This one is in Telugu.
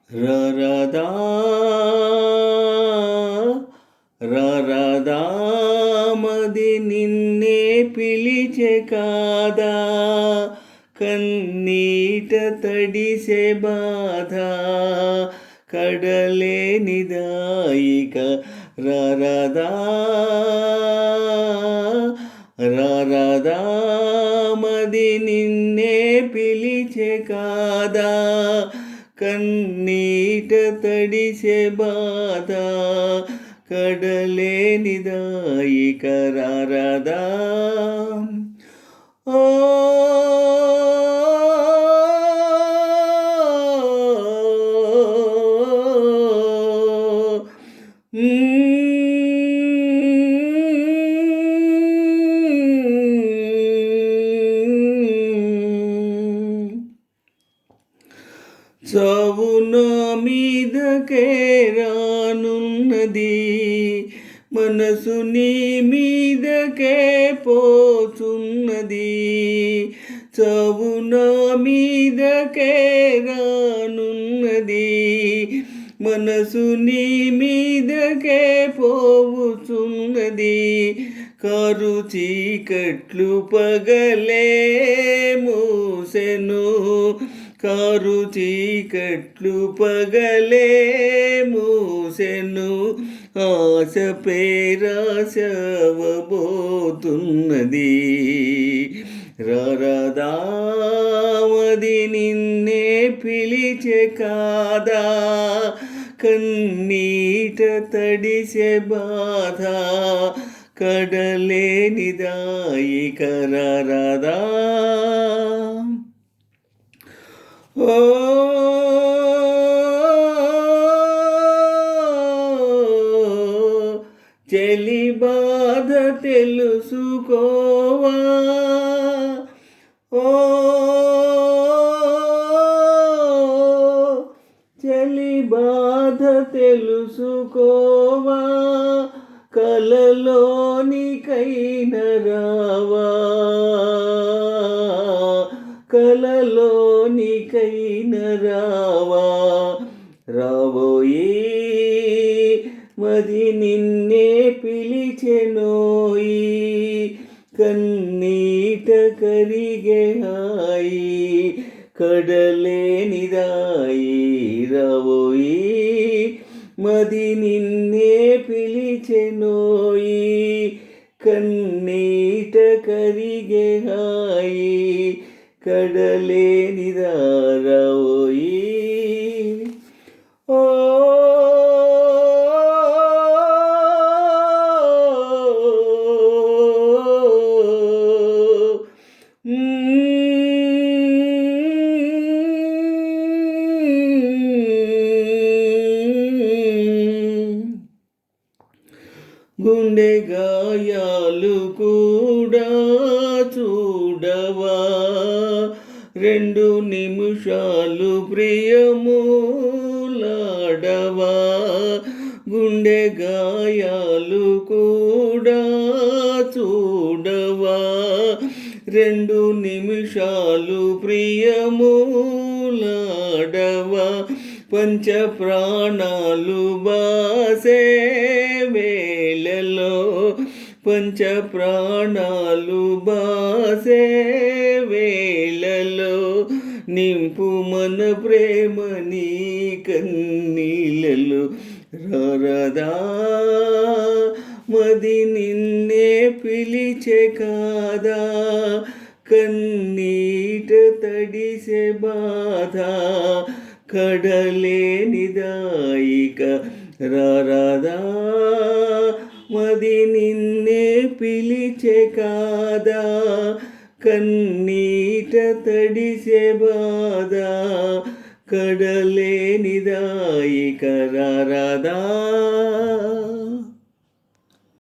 రరదా రరదా మది నిన్నే పిలిచే కాదా కన్నీట తడిసే బాధ కడలేనిదాయిక రరదా రరదా మది నిన్నే పిలిచే కాదా కన్నీట తడిసే బాధ కడలేనిదాయిక రరదా ఓ చావు నా మీదకే రానున్నది మనసు నీ మీదకే పోతున్నది చావు నా మీదకే రానున్నది మనసు నీ మీదకే పోవుచున్నది కారు చీకట్లు పగలే మూసెను కారు చీకట్లు పగలే మూసెను ఆశ పేరాశవబోతున్నది రరదామది నిన్నే పిలిచే కాదా కన్నీట తడిసే బాధ కడలేనిదాయిక రరదా ఓ చెలి బాధ తెలుసుకోవా ఓ చెలి బాధ తెలుసుకోవా కలలోనికైన రావా కలలోనికైన రావా రాబోయి మది నిన్నే పిలిచెనోయి కన్నీట కరిగే హాయి కడలేనిదాయి రాబోయి మది నిన్నే పిలిచెనోయి కన్నీట కరిగే హాయి కడలేనిదారావోయి ఓ గుండె గాయాలు కూడా చూడవా 2 నిమిషాలు ప్రియములాడవా గుండె గాయాలు కూడా చూడవా 2 నిమిషాలు ప్రియములాడవా పంచ ప్రాణాలు బాసే వేళలో పంచ ప్రాణాలు బాసే వేళలో నింపు మన ప్రేమ నీ కన్నీళ్ళలో రరదా మది నిన్నే పిలిచే కాదా కన్నీట తడిసే బాధ కడలేనిదాయిక రరదా మది నిన్నే పిలిచే కాదా కన్నీట తడిసే బాధ కడలేనిదాయిక రరదా